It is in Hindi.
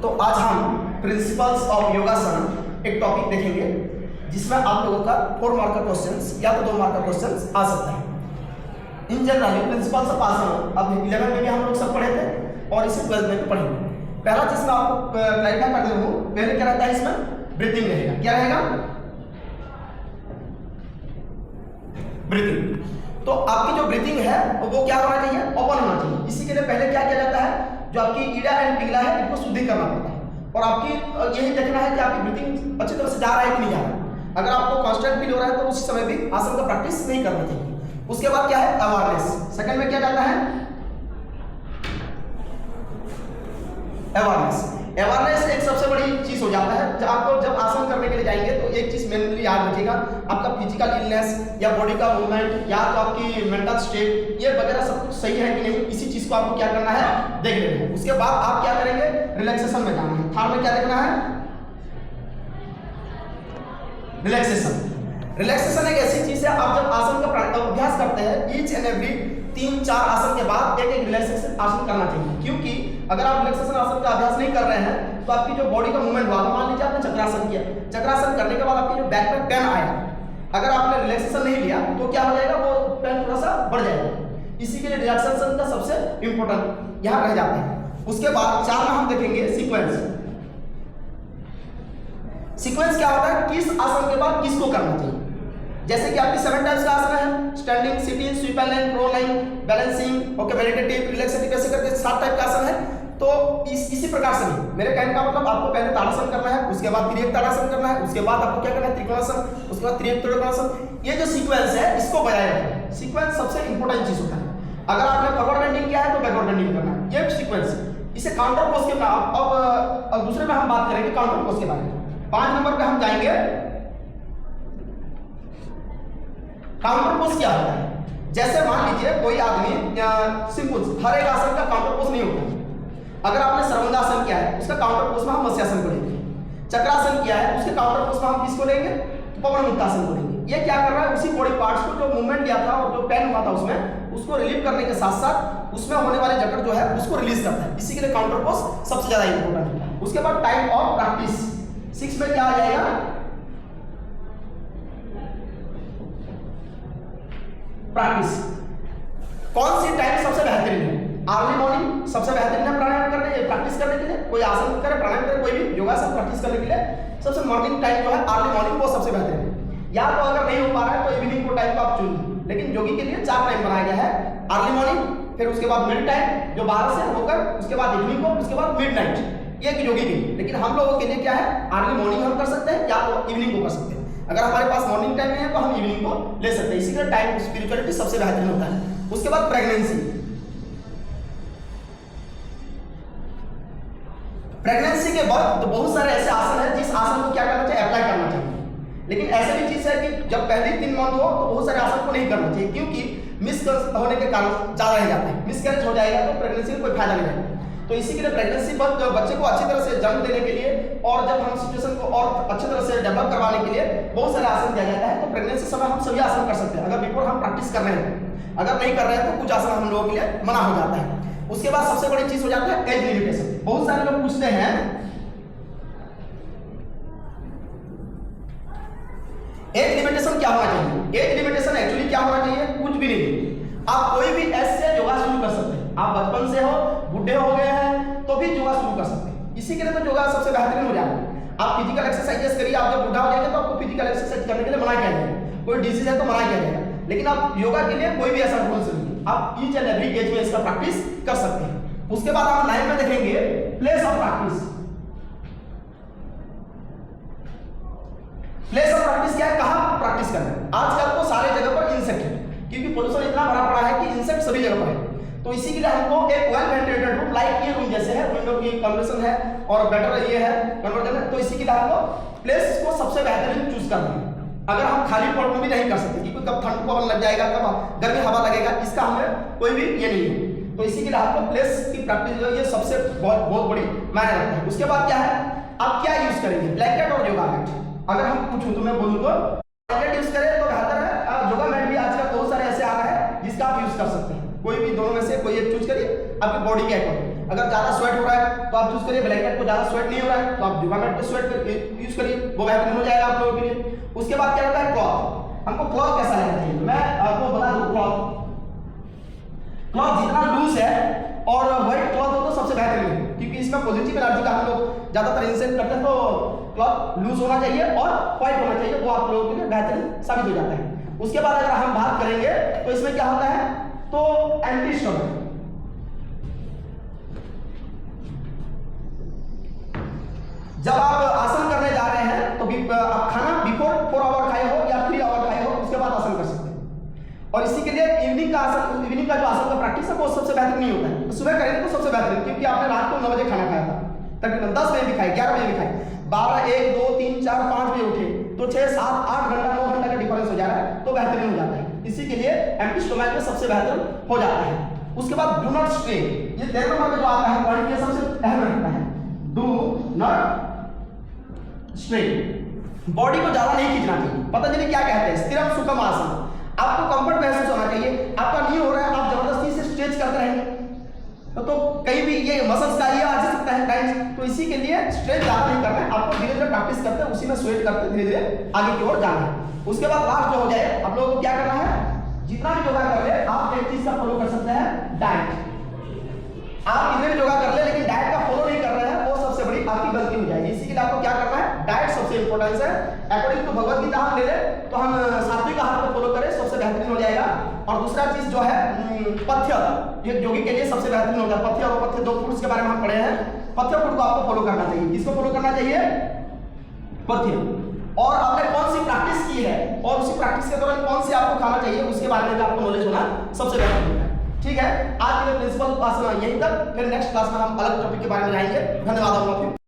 तो आज हम प्रिंसिपल्स ऑफ योगासन एक टॉपिक देखेंगे जिसमें आप लोगों का 4 मार्क का क्वेश्चंस या तो 2 मार्क का क्वेश्चंस आ सकता है। इन जनरल प्रिंसिपल्स ऑफ आसन अब 11 में भी हम लोग सब पढ़े थे और इसे 12 में भी पढ़ेंगे। पहला चीज मैं आपको क्लैरिफाई कर दे रहा हूँ, पहले क्या रहता है इसमें ब्रीथिंग रहेगा। क्या रहेगा? ब्रीथिंग। तो आपकी जो ब्रीथिंग है वो क्या होना चाहिए? ओपन होना चाहिए। इसी के लिए पहले क्या किया जाता है, जो आपकी ईड़ा एंड पिघला है इनको शुद्धि करना पड़ता है और आपकी यही देखना है कि आपकी ब्रीथिंग अच्छी तरह से जा रहा है कि नहीं जा रहा है। अगर आपको कांस्टेंट फील हो रहा है तो उस समय भी आसन का प्रैक्टिस नहीं करना चाहिए। उसके बाद क्या है? अवेयरनेस। सेकंड में क्या जाता है? अवेयरनेस। अवेयरनेस एक सबसे बड़ी चीज हो जाता है। जब आपको जब आसन करने के लिए जाएंगे तो एक चीज मेनली याद रखिएगा, आपका फिजिकल इलनेस या बॉडी का मूवमेंट या तो आपकी मेंटल स्टेट ये वगैरह सब कुछ सही है कि नहीं, इसी चीज को आपको क्या करना है? देख लेना है। उसके बाद आप क्या करेंगे? रिलैक्सेशन में जाना है। थर्ड में क्या देखना है? रिलैक्सेशन। रिलैक्सेशन एक ऐसी चीज है, आप जब आसन का अभ्यास करते हैं ईच एंड एवरी 3-4 आसन के बाद एक रिलैक्सेशन आसन करना चाहिए, क्योंकि अगर आप रिलैक्सेशन आसन का अभ्यास नहीं कर रहे हैं तो आपकी जो बॉडी का मूवमेंट हुआ, मान लीजिए आपने चक्रासन किया, चक्रासन करने के बाद आपकी जो बैक में पेन आया, अगर आपने रिलैक्सेशन नहीं लिया तो क्या हो जाएगा? वो पेन थोड़ा सा बढ़ जाएगा। इसी के लिए रिलैक्सेशन का सबसे इंपॉर्टेंट यहाँ रह जाता है। उसके बाद 4 में हम देखेंगे सीक्वेंस। सीक्वेंस क्या होता है? किस आसन के बाद किसको करना चाहिए। जैसे कि आपकी 7 टाइप्स का आसन है, standing, sitting, supine, prone, balancing, okay, meditative, relaxative, कैसे करके 7 टाइप का आसन है। तो इसी प्रकार से नहीं, मेरे कहने का मतलब आपको पहले ताड़ासन करना है, उसके बाद त्रिएक ताड़ासन करना है, उसके बाद आपको क्या करना है? त्रिकोणासन, उसके बाद त्रिएक त्रिकोणासन। ये जो सीक्वेंस है इसको बनाए रखना। सीक्वेंस सबसे इंपॉर्टेंट चीज होता है। अगर आपने फॉरवर्ड बेंडिंग किया है तो बैकवर्ड बेंडिंग करना है, ये सीक्वेंस। इसे काउंटर पोज के अब दूसरे में हम बात करेंगे काउंटर पोज के बारे में। 5 नंबर पे हम जाएंगे। काउंटर पोज क्या होता है? जैसे मान लीजिए कोई आदमी सिंपल हर एक आसन का काउंटर पोज नहीं होता। अगर आपने सर्वांगासन किया है उसका काउंटर पोज में हम मत्स्यासन को लेंगे, चक्रासन किया है उसके काउंटर पोज में हम किसको लेंगे? पवन मुक्तासन को लेंगे। ये क्या कर रहा है? उसी बॉडी पार्ट्स को जो मूवमेंट किया था और जो पेन हुआ था उसमें, उसको रिलीव करने के साथ साथ उसमें होने वाले जकड़ जो है उसको रिलीज करता है। इसी के लिए काउंटर पोज सबसे ज्यादा इंपॉर्टेंट होता है। उसके बाद टाइप ऑफ प्रैक्टिस 6 में क्या आ जाएगा? प्रैक्टिस। कौन सी टाइम सबसे बेहतरीन है? अर्ली मॉर्निंग सबसे बेहतरीन है प्राणायाम करने प्रैक्टिस करने के लिए। कोई आसन करे, प्राणायाम करे, कोई भी योगासन प्रैक्टिस करने के लिए सबसे मॉर्निंग टाइम जो है अर्ली मॉर्निंग वो सबसे बेहतरीन है। या तो अगर नहीं हो पा रहा है तो इवनिंग को टाइम को आप चुन लीजिए, लेकिन योगी के लिए 4 टाइम बनाया गया है। अर्ली मॉर्निंग, फिर उसके बाद मिड टाइम जो 12 से होकर, उसके बाद इवनिंग को, उसके बाद मिड नाइट। ये योगी के लिए। लेकिन हम लोगों के लिए क्या है? अर्ली मॉर्निंग हम कर सकते हैं या तो इवनिंग को कर सकते हैं। अगर हमारे पास मॉर्निंग टाइम नहीं है तो हम इवनिंग को ले सकते हैं। इसी के टाइम स्पिरिचुअलिटी सबसे बेहतरीन होता है। उसके बाद प्रेगनेंसी। प्रेगनेंसी के बाद तो बहुत सारे ऐसे आसन है जिस आसन को क्या करना चाहिए? अप्लाई करना चाहिए। लेकिन ऐसे भी चीज है कि जब पहले 3 मंथ हो तो बहुत सारे आसन को नहीं करना चाहिए, क्योंकि मिस होने के कारण ज्यादा रह जाते हैं। मिसकैरेज हो जाएगा तो प्रेगनेंसी में कोई फायदा नहीं रहेगा। तो इसी के लिए प्रेगनेंसी पर बच्चे को अच्छी तरह से जन्म देने के लिए और जब हम सिचुएशन को और अच्छी तरह से डेवलप करवाने के लिए बहुत सारे आसन दिया जाता है। तो प्रेगनेंसी समय हम सभी आसन कर सकते हैं अगर बिफोर हम प्रैक्टिस कर रहे हैं। अगर नहीं कर रहे हैं तो कुछ आसन हम लोगों के लिए मना हो जाता है। उसके बाद सबसे बड़ी चीज हो जाती है एज लिमिटेशन। बहुत सारे लोग पूछते हैं एज लिमिटेशन क्या होना चाहिए? एज लिमिटेशन एक्चुअली क्या होना चाहिए? कुछ भी नहीं। आप कोई भी एज से योगा शुरू कर सकते हैं। आप बचपन से हो, बुढ़े हो गए हैं तो भी योगा शुरू कर सकते हैं। इसी के लिए तो योगा सबसे बेहतरीन हो जाएगा। आप फिजिकल एक्सरसाइजेस करिए, आप जब बुढ़ा हो जाएंगे तो आपको फिजिकल एक्सरसाइज करने के लिए मना किया जाएगा। कोई डिजीज है तो मना किया जाएगा। लेकिन आप योगा के लिए कोई भी ऐसा रूल्स नहीं है, आप ईच एंड एवरी एज में इसका प्रैक्टिस कर सकते हैं। उसके बाद हम 9 में देखेंगे place of practice. Place of practice क्या है? कहां प्रैक्टिस करना है? आजकल तो सारे जगह पर इंसेक्ट है, क्योंकि पोल्यूशन इतना भरा पड़ा है कि इंसेक्ट सभी जगह पर है। तो इसी के लिए हमको एक वेल वेंटिलेटेड रूम लाइक ये रूम जैसे है, विंडो की कन्वर्सन है और बेटर ये है कन्वर्जन है। तो इसी के लिए हमको प्लेस को सबसे बेहतरीन चूज करना है। अगर हम खाली प्लॉट में भी नहीं कर सकते, क्योंकि कब ठंड को लग जाएगा, कब गर्मी हवा लगेगा, इसका हमें कोई भी ये नहीं है। तो इसी के लिए आपको प्लेस की प्रैक्टिस जो ये सबसे बहुत बड़ी मायने रखता है। उसके बाद क्या है? आप क्या यूज करेंगे? ब्लैंकेट और योगा मैट। अगर हम पूछूं तो मैं बोलूं तो ब्लैंकेट यूज करें तो बेहतर है। योगा मैट भी आजकल बहुत सारे ऐसे आ रहा है जिसका आप यूज कर सकते हैं। कोई भी दोनों में से कोई एक चूज करिए आपकी बॉडी के अकॉर्डिंग। अगर ज़्यादा स्वेट हो रहा है तो आप चूज करिए ब्लैंकेट को, ज़्यादा स्वेट नहीं हो रहा है तो आप जुगामेट को स्वेट यूज करिए, वो बेहतरीन हो जाएगा आप लोगों के लिए। उसके बाद क्या रहता है क्लॉथ, हमको क्लॉथ कैसा लेना चाहिए, मैं आपको बता दूं क्लॉथ जितना लूज है और व्हाइट क्लॉथ हो तो सबसे बेहतरीन है, क्योंकि इसमें पॉजिटिव एनर्जी का हम लोग ज्यादातर इंसेंट करते हैं, तो क्लॉथ लूज होना चाहिए और व्हाइट होना चाहिए, वो आप लोगों के लिए बेहतरीन साबित हो जाता है। उसके बाद अगर हम बात करेंगे तो इसमें क्या होता है, तो एंटी स्टोमेक, जब आप आसन करने जा रहे हैं तो आप खाना बिफोर 4 आवर खाए हो या 3 आवर खाए हो उसके बाद आसन कर सकते हैं। और इसी के लिए इवनिंग का जो आसन का प्रैक्टिस है वो सबसे बेहतर नहीं होता है, तो सुबह करेंगे तो सबसे बेहतर, क्योंकि आपने रात को 9 बजे खाना खाया था, तकरीबन 10 बजे भी खाए, 11 बजे भी खाए, 12, 1, 2, 3, 4, 5 बजे उठे तो 6, 7, 8 घंटा 9 घंटा का डिफरेंस हो जा रहा है, तो बेहतरीन हो जाता है। इसी के लिए एम्प्टी स्टोमक में सबसे बेहतर हो जाता है। उसके बाद डू नॉट स्ट्रेन, ये 13 नंबर पे जो आता है पॉइंट, ये सबसे अहम रहता है, डू नॉट स्ट्रेन, बॉडी को ज्यादा नहीं खींचना चाहिए। पतंजलि क्या कहते हैं, स्थिरम सुखम आसन, आपको कंफर्ट महसूस होना चाहिए, आपका नहीं हो रहा है आप जबरदस्ती से स्ट्रेच करते रहेंगे तो कहीं भी ये मसल्स का ये आ सकता है टाइम्स, तो इसी के लिए स्ट्रेच ज्यादा नहीं करना है, आपको धीरे धीरे प्रैक्टिस करते हैं, उसी में स्वेट करते धीरे धीरे आगे की ओर जाना है। उसके बाद लास्ट जो हो जाए आप लोगों को क्या करना है, जितना भी योगा कर ले आप एक चीज का फॉलो कर सकते हैं, डाइट। आप कितने भी योगा कर ले लेकिन डाइट का फॉलो नहीं कर रहे हैं, वो सबसे बड़ी आपकी गलती हो जाएगी। इसी के लिए आपको क्या करना है, डाइट सबसे इंपॉर्टेंट है। अकॉर्डिंग टू भगवत गीता हम ले ले तो हम सात्विक आहार को फॉलो करें, सबसे बेहतरीन हो जाएगा। और दूसरा चीज जो है पथ्य, ये योगी के लिए सबसे बेहतरीन होता है। पथ्य और अपथ्य दो फूड्स के बारे में हम पढ़े हैं, पथ्य फूड को आपको फॉलो करना चाहिए। किसको फॉलो करना चाहिए, पथ्य, और आपने कौन सी प्रैक्टिस की है और उसी प्रैक्टिस के दौरान कौन से आपको खाना चाहिए उसके बारे में भी आपको नॉलेज होना सबसे बेहतरीन है। ठीक है, आज के लिए प्रिंसिपल क्लास में यहीं तक, फिर नेक्स्ट क्लास में हम अलग टॉपिक के बारे में जाएंगे। धन्यवाद आप लोगों को।